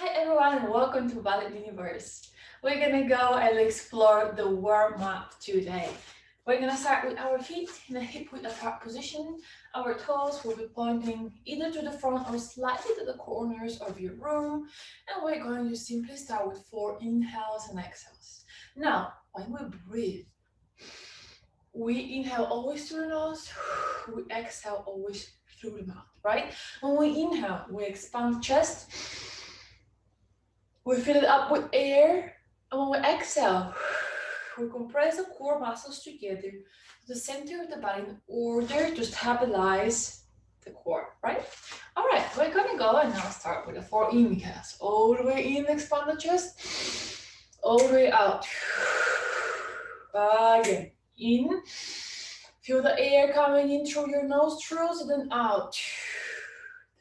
Hi everyone and welcome to BALLET UNIVERSE. We're gonna go and explore the warm-up today. We're gonna start with our feet in a hip-width apart position. Our toes will be pointing either to the front or slightly to the corners of your room. And we're going to simply start with 4 inhales and exhales. Now, when we breathe, we inhale always through the nose, we exhale always through the mouth, right? When we inhale, we expand the chest. We fill it up with air, and when we exhale, we compress the core muscles together to the center of the body in order to stabilize the core, right? All right, we're gonna go and now start with the 4 inhales. All the way in, expand the chest. All the way out. Again, in. Feel the air coming in through your nostrils and then out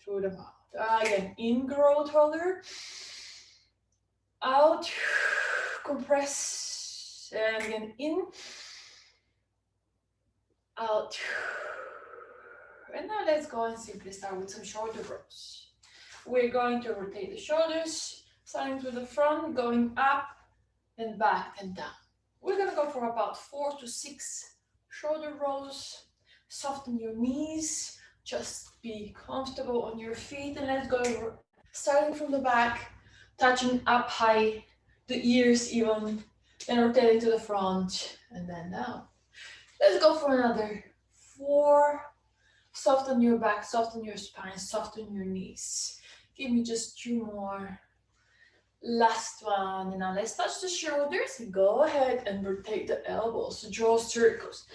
through the mouth. Again, in, grow taller. Out, compress, and again in, out. And now let's go and simply start with some shoulder rolls. We're going to rotate the shoulders, starting to the front, going up and back and down. We're gonna go for about 4 to 6 shoulder rolls. Soften your knees, just be comfortable on your feet, and let's go starting from the back, touching up high, the ears even, then rotating to the front, and then down. Let's go for another 4. Soften your back, soften your spine, soften your knees. Give me just 2 more. Last one. And now let's touch the shoulders. Go ahead and rotate the elbows. Draw circles.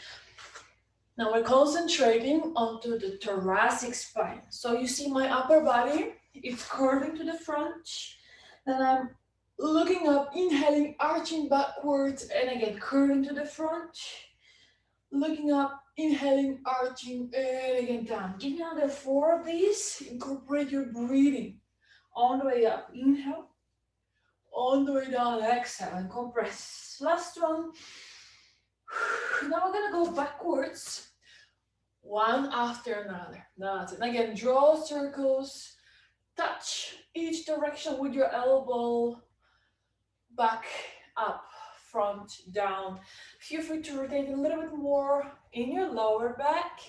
Now we're concentrating onto the thoracic spine. So you see my upper body, it's curving to the front. Then I'm looking up, inhaling, arching backwards, and again, curving to the front. Looking up, inhaling, arching, and again down. Give me another 4 of these. Incorporate your breathing. On the way up, inhale. On the way down, exhale, and compress. Last one. Now we're gonna go backwards. One after another. That's it. Again, draw circles. Touch each direction with your elbow, back, up, front, down. Feel free to rotate a little bit more in your lower back.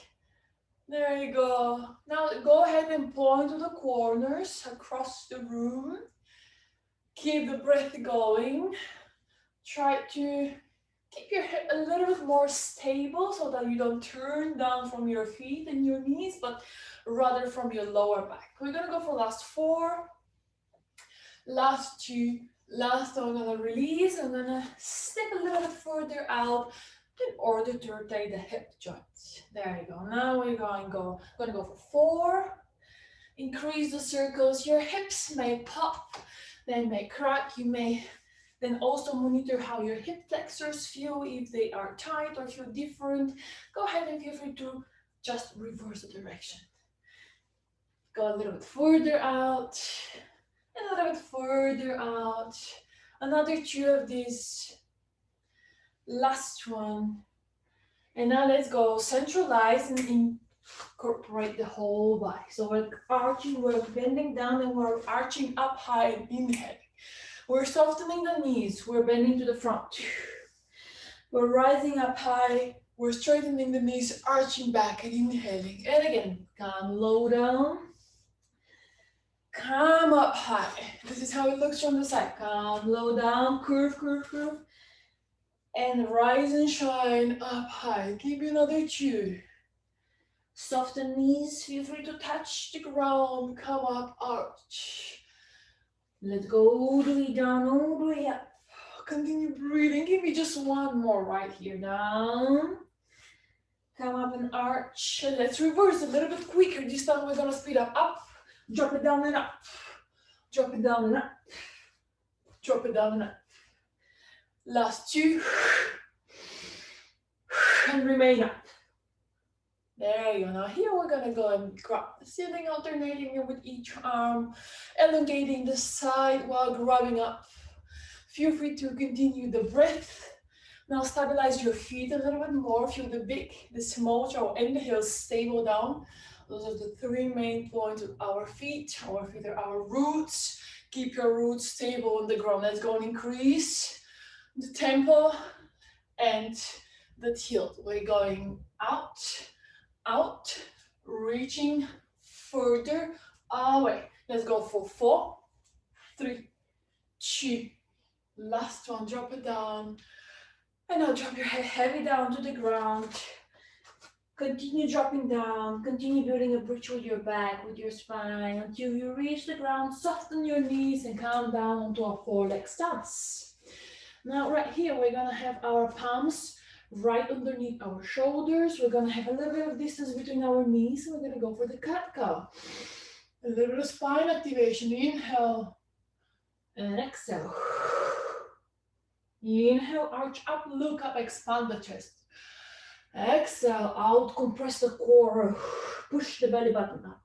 There you go. Now go ahead and point to the corners across the room. Keep the breath going. Try to keep your head a little bit more stable so that you don't turn down from your feet and your knees, but rather from your lower back. We're gonna go for last 4, last 2, last one. I'm gonna release. I'm gonna step a little bit further out in order to rotate the hip joints. There you go. Now we're gonna go for 4. Increase the circles. Your hips may pop, they may crack. You may then also monitor how your hip flexors feel, if they are tight or feel different. Go ahead and feel free to just reverse the direction. Go a little bit further out, and a little bit further out. Another 2 of these. Last one. And now let's go centralize and incorporate the whole body. So we're arching, we're bending down, and we're arching up high and inhaling. We're softening the knees, we're bending to the front. We're rising up high, we're straightening the knees, arching back and inhaling. And again, come low down, come up high. This is how it looks from the side. Come low down, curve, curve, curve. And rise and shine up high. Give me another 2. Soften knees, feel free to touch the ground, come up, arch. Let's go all the way down, all the way up. Continue breathing. Give me just 1 more right here. Down. Come up and arch. And let's reverse a little bit quicker. This time we're going to speed up. Up. Drop it down and up. Drop it down and up. Drop it down and up. Last 2. And remain up. There you go. Now here we're gonna go and grab the ceiling, alternating it with each arm, elongating the side while grabbing up. Feel free to continue the breath. Now stabilize your feet a little bit more. Feel the big, the small toe and the heels stable down. Those are the three main points of our feet. Our feet are our roots. Keep your roots stable on the ground. Let's go and increase the tempo and the tilt. We're going out, out, reaching further away. Let's go for 4, 3, 2. Last one, drop it down. And now drop your head heavy down to the ground. Continue dropping down. Continue building a bridge with your back, with your spine, until you reach the ground. Soften your knees and come down onto a four-leg stance. Now right here, we're gonna have our palms right underneath our shoulders. We're gonna have a little bit of distance between our knees. We're gonna go for the cat-cow. A little bit of spine activation. Inhale and exhale. Inhale, arch up, look up, expand the chest. Exhale, out, compress the core, push the belly button up.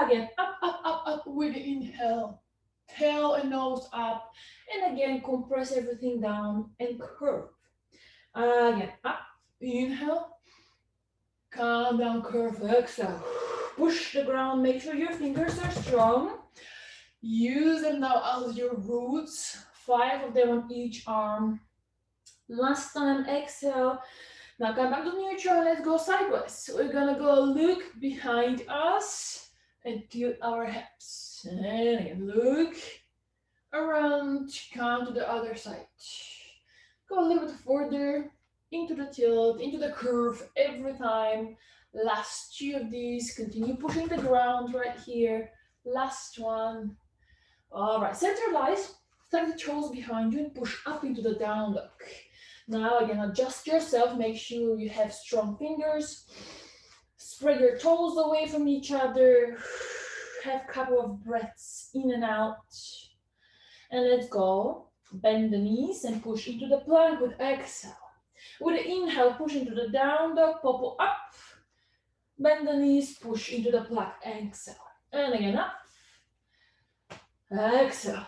Again, up, up, up, up with the inhale. Tail and nose up. And again, compress everything down and curve. Again, up, inhale. Calm down, curve, exhale. Push the ground, make sure your fingers are strong. Use them now as your roots. 5 of them on each arm. Last time, exhale. Now come back to neutral, let's go sideways. We're gonna go look behind us and tilt our hips. And again, look around, come to the other side. Go a little bit further into the tilt, into the curve every time. Last 2 of these, continue pushing the ground right here. Last one. All right, center lies, tuck the toes behind you and push up into the down dog. Now again, adjust yourself, make sure you have strong fingers. Spread your toes away from each other. Have a couple of breaths in and out. And let's go. Bend the knees and push into the plank with exhale. With the inhale, push into the down dog, popo up. Bend the knees, push into the plank, exhale. And again, up. Exhale.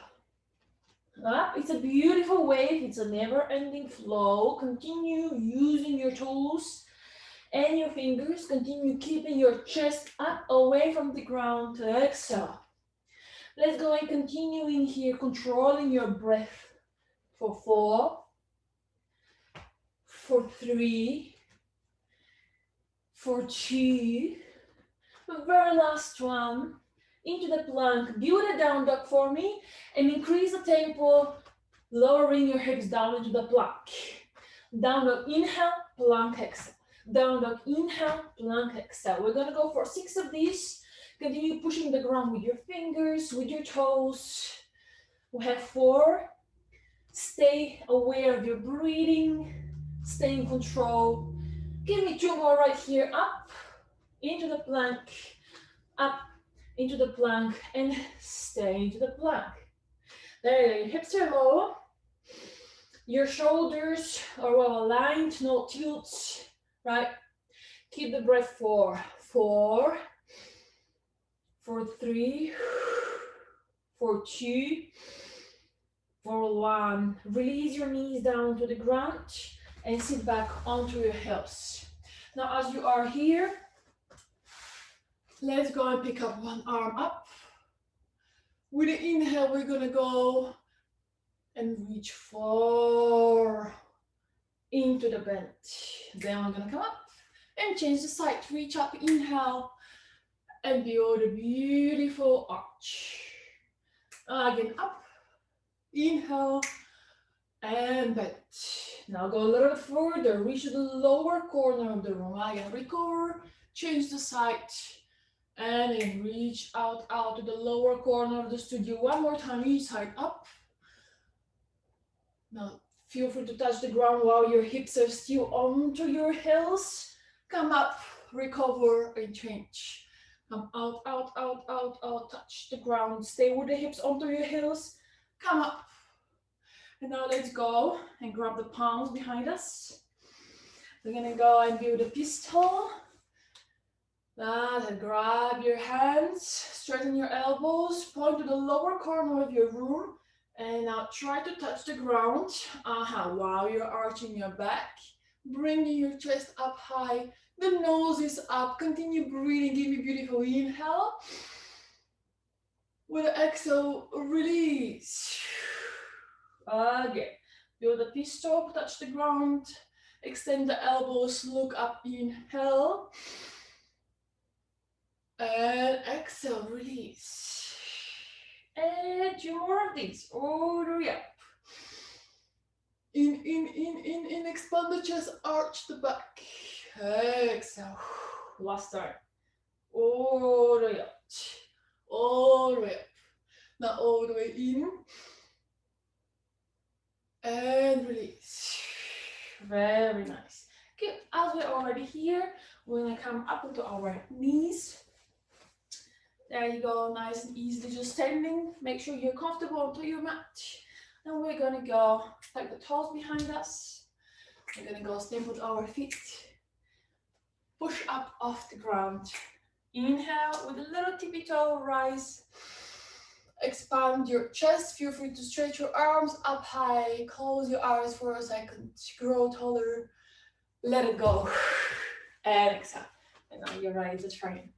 Up. It's a beautiful wave. It's a never-ending flow. Continue using your toes and your fingers. Continue keeping your chest up away from the ground. Exhale. Let's go and continue in here, controlling your breath for 4, for 3, for 2. The very last one. Into the plank, build a down dog for me and increase the tempo, lowering your hips down into the plank. Down dog, inhale, plank, exhale. Down dog, inhale, plank, exhale. We're gonna go for 6 of these. Continue pushing the ground with your fingers, with your toes. We have 4. Stay aware of your breathing, stay in control. Give me 2 more right here, up, into the plank, up, into the plank, and stay into the plank. There you go, your hips are low. Your shoulders are well aligned, no tilts, right? Keep the breath for 4, for 3, for 2, for 1. Release your knees down to the ground and sit back onto your heels. Now as you are here, let's go and pick up one arm up. With the inhale, we're gonna go and reach 4 into the bend. Then we're gonna come up and change the side. Reach up, inhale, and build a beautiful arch. Again, up, inhale, and bend. Now go a little bit further, reach the lower corner of the room. Again, recover, change the side. And then reach out to the lower corner of the studio. One more time, each side up. Now, feel free to touch the ground while your hips are still onto your heels. Come up, recover, and change. Come out, touch the ground. Stay with the hips onto your heels. Come up. And now let's go and grab the palms behind us. We're gonna go and build a pistol. Then grab your hands, straighten your elbows, point to the lower corner of your room, and now try to touch the ground while you're arching your back, bringing your chest up high, The nose is up. Continue breathing. Give me beautiful inhale. With the exhale, release. Again. Feel the pistol touch the ground. Extend the elbows, look up, inhale. And exhale, release. And 2 more of these, all the way up. In, expand the chest, arch the back. Exhale. Last time. All the way up. All the way up. Now all the way in. And release. Very nice. Good. As we're already here, we're gonna come up into our knees. There you go, nice and easily, just standing. Make sure you're comfortable onto your mat. And we're gonna go tuck the toes behind us. We're gonna go stand with our feet. Push up off the ground. Inhale with a little tippy toe, rise. Expand your chest, feel free to stretch your arms up high, close your eyes for a second, grow taller, let it go, and exhale. And now you're ready to train.